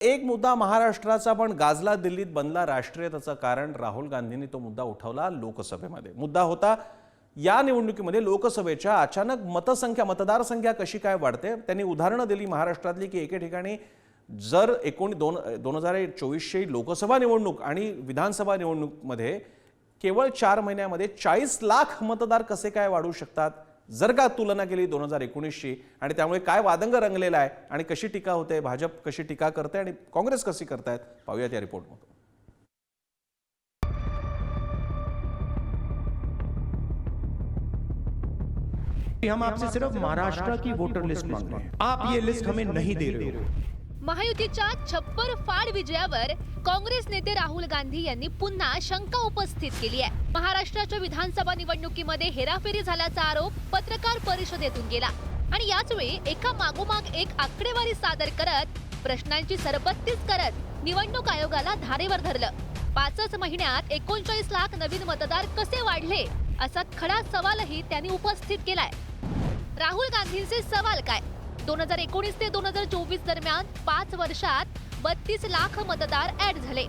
एक मुद्दा महाराष्ट्राचा पण गाजला, दिल्लीत बनला राष्ट्रीय. त्याचं कारण राहुल गांधींनी तो मुद्दा उठवला लोकसभेमध्ये. मुद्दा होता या निवडणुकीमध्ये लोकसभेच्या अचानक मतदार संख्या कशी काय वाढते. त्यांनी उदाहरणं दिली महाराष्ट्रातली की एके ठिकाणी जर 2024 लोकसभा निवडणूक आणि विधानसभा निवडणूकमध्ये केवळ 4 महिन्यामध्ये 40 लाख मतदार कसे काय वाढू शकतात जर का तुलना केली 2019ची. आणि त्यामुळे काय वादंग रंगलेला आहे आणि कशी टीका होते, भाजप कशी टीका करते आणि काँग्रेस कशी करतायत, पाहूयात या रिपोर्टमध्ये. हम आपसे सिर्फ महाराष्ट्र की वोटर लिस्ट मांग रहे हैं, आप ये लिस्ट हमें नहीं दे रहे हो. महायुतीच्या छप्पर फाड विजयावर काँग्रेस नेते राहुल गांधी यांनी पुन्हा शंका उपस्थित केली आहे. महाराष्ट्राच्या विधानसभा निवडणुकीमध्ये हेराफेरी झाल्याचा आरोप पत्रकार परिषदेतून गेला आणि याच वेळी एका मागोमाग एक आकडेवारी सादर करत प्रश्नांची सरबत्तीस करत निवडणूक आयोगाला धारेवर धरलं. 5च महिन्यात 39 लाख नवीन मतदार कसे वाढले असा खडा सवालही त्यांनी उपस्थित केलाय. राहुल गांधींचे सवाल काय? 2019 ते 2024 दरम्यान 5 वर्षात 32 लाख मतदार ऍड झाले.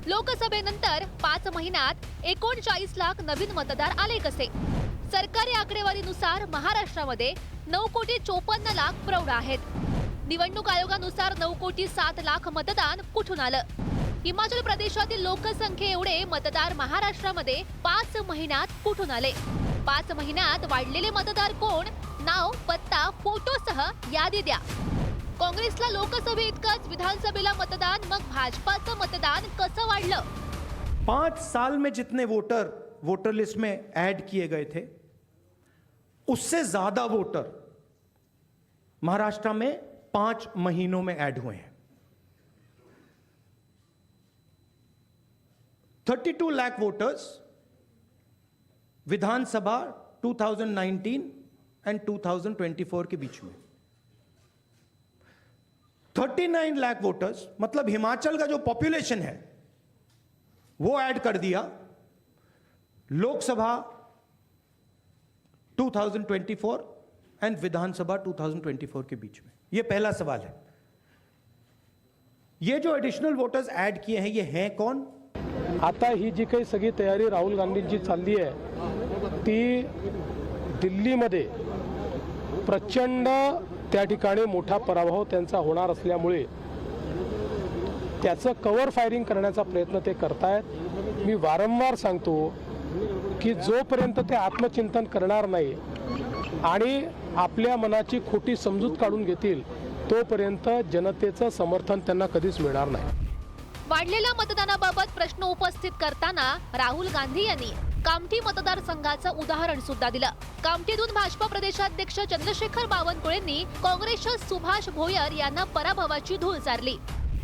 लोकसभेनंतर 5 महिन्यात 39 लाख नवीन मतदार आले कसे? सरकारी आकडेवारीनुसार महाराष्ट्रामध्ये 9,54 लाख प्रौढ आहेत. निवडणूक आयोगानुसार 9,07 लाख मतदान कुठून आलं? हिमाचल प्रदेशातील लोकसंख्ये एवढे मतदार महाराष्ट्रामध्ये 5 महिन्यात कुठून आले? 5 महिन्यात वाढलेले मतदार कोण? नाव, पत्ता, फोटोसह यादी द्या. काँग्रेसला लोकसभे इतकंच विधानसभेला मतदान, मग भाजपाचं मतदान कसं वाढलं? 5 साल में जितने वोटर लिस्ट में ऐड किए गए थे उससे ज्यादा वोटर महाराष्ट्र में 5 महीनों में ऐड हुए हैं. 32 लाख वोटर्स विधानसभा 2019 एंड 2024 के बीच में. 39 लाख वोटर्स मतलब हिमाचल का जो पॉपुलेशन है वो ऐड कर दिया लोकसभा 2024 एंड विधानसभा 2024 के बीच में. ये पहला सवाल है. ये जो एडिशनल वोटर्स ऐड किए हैं ये हैं कौन? आता ही जी काही सगळी तयारी राहुल गांधींची चालली आहे ती दिल्लीमध्ये प्रचंड त्या ठिकाणी मोठा पराभव त्यांचा होणार असल्यामुळे त्याचं कव्हर फायरिंग करण्याचा प्रयत्न ते करतायत. मी वारंवार सांगतो की जोपर्यंत ते आत्मचिंतन करणार नाही आणि आपल्या मनाची खोटी समजूत काढून घेतील तोपर्यंत जनतेचं समर्थन त्यांना कधीच मिळणार नाही. वाढलेल्या मतदानाबाबत प्रश्न उपस्थित करताना राहुल गांधी यांनी कामठी मतदारसंघाचं उदाहरण सुद्धा दिलं. कामठीतून भाजपा प्रदेशाध्यक्ष चंद्रशेखर बावनकुळेंनी काँग्रेसच्या सुभाष भोयर यांना पराभवाची धूळ चारली.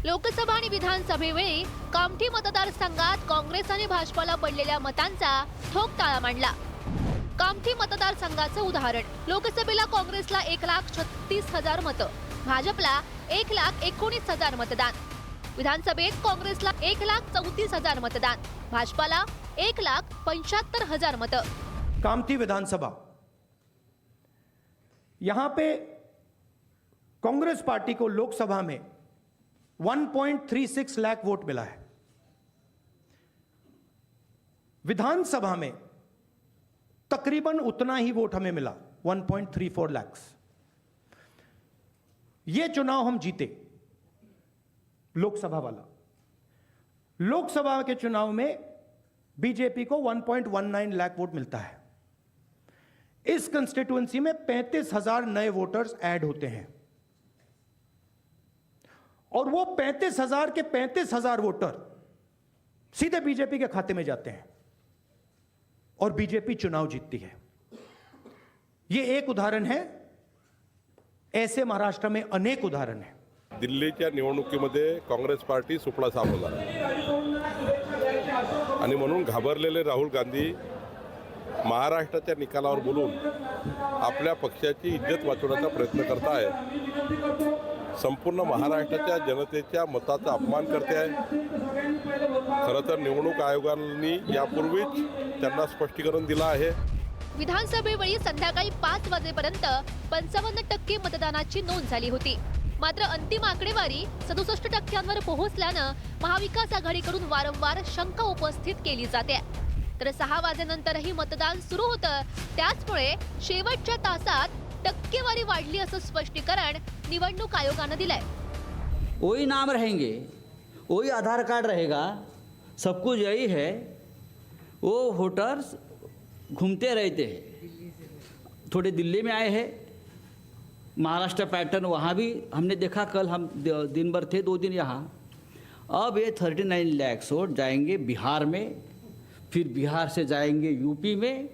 लोकसभा आणि विधानसभेवेळी कामठी मतदारसंघात काँग्रेस आणि भाजपाला पडलेल्या मतांचा ठोक ताळा मांडला. कामठी मतदारसंघाचं उदाहरण: लोकसभेला काँग्रेसला 1,36,000 मतं, भाजपला 1,19,000 मतदान. विधानसभेत काँग्रेसला 1,34,000 मतदान, भाजपाला 1,75,000 मतं. कामठी विधानसभा, यहां पे कांग्रेस पार्टी को लोकसभा में 1.36 लाख वोट मिला है. विधानसभा में तकरीबन उतना ही वोट हमें मिला, 1.34 लाख. ये चुनाव हम जीते लोकसभा वाला. लोकसभा के चुनाव में बीजेपी को 1.19 लाख वोट मिलता है. इस कंस्टिट्यूएंसी में 35,000 नए वोटर्स ऐड होते हैं और वो 35,000 के 35,000 वोटर सीधे बीजेपी के खाते में जाते हैं और बीजेपी चुनाव जीतती है. ये एक उदाहरण है. ऐसे महाराष्ट्र में अनेक उदाहरण हैं. दिल्लीच्या निवडणुकीमध्ये काँग्रेस पार्टी सुपडा सापडला आणि म्हणून घाबरलेले राहुल गांधी महाराष्ट्राच्या निकालावर बोलून आपल्या पक्षाची इज्जत वाचवण्याचा प्रयत्न करत आहेत. संपूर्ण महाराष्ट्राच्या जनतेच्या मताचा अपमान करते आहे. खरं तर निवडणूक आयोगाने यापूर्वीच त्यांना स्पष्टीकरण दिलं आहे. विधानसभेवेळी संध्याकाळी 5 वाजेपर्यंत 55% मतदानाची नोंद झाली होती. मात्र अंतिम आकडेवारी 67% पोहोचल्यानं महाविकास आघाडीकडून वारंवार शंका उपस्थित केली जाते। तर 6 वाजेनंतरही मतदान सुरू होतं, त्याचमुळे शेवटच्या तासात टक्केवारी वाढली असं स्पष्टीकरण निवडणूक आयोगानं दिलंय। वही नाम रहेंगे, वही आधार कार्ड रहेगा, सब कुछ यही है। वो वोटर्स घूमते रहते हैं, थोड़े दिल्ली में आए हैं, महाराष्ट्र पैटर्न वहाँ भी हमने देखा, कल हम दिन भर थे 2 दिन यहाँ। अब ये 39 लाख वोट जाएंगे बिहार में, फिर बिहार से जाएंगे यूपी में।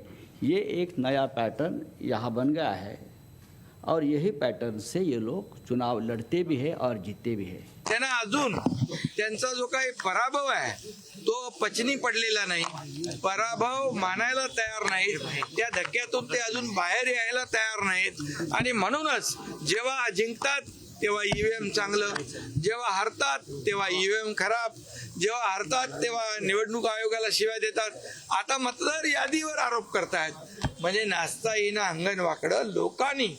ये एक नया पैटर्न यहाँ बन गया है और यही पैटर्न से ये लोग चुनाव लड़ते भी है और जीतते भी है। त्यांना अजून त्यांचा जो काही पराभव आहे तो पचनी पडलेला नाही, पराभव मानायला तयार नाहीत, त्या धक्क्यातून ते अजून बाहेर यायला तयार नाहीत। आणि म्हणूनच जेव्हा जिंकतात तेव्हा ईव्हीएम चांगलं, जेव्हा हरतात तेव्हा ईव्हीएम खराब, जेव्हा हरतात तेव्हा निवडणूक आयोगाला शिव्या देतात, आता मतदार यादीवर आरोप करतायत। म्हणजे नाचता येईना अंगण वाकडं, लोकांनी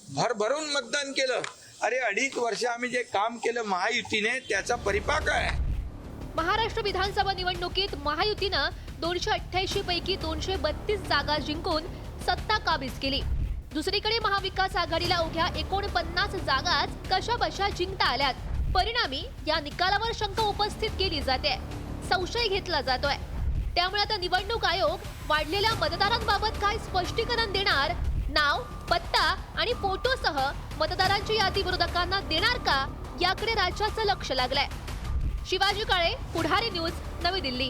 भरभरून मतदान केलं। अरे 2.5 वर्ष आम्ही जे काम केलं महायुतीने त्याचा परिपाक आहे। महाराष्ट्र विधानसभा निवडणुकीत महायुतीनं 288 पैकी 232 जागा जिंकून सत्ता काबीज केली। दुसरीकडे महाविकास आघाडीला अवघ्या 49 जागाच कशाबशा जिंकता आल्यात। परिणामी या निकालावर शंका उपस्थित केली जाते, संशय घेतला जातोय। त्यामुळे आता निवडणूक आयोग वाढलेल्या मतदारांबाबत काय स्पष्टीकरण देणार, नाव, पत्ता आणि फोटोसह मतदारांची यादी विरोधकांना देणार का, याकडे राज्याचं लक्ष लागलंय। शिवाजी काळे, पुढारी न्यूज, नवी दिल्ली।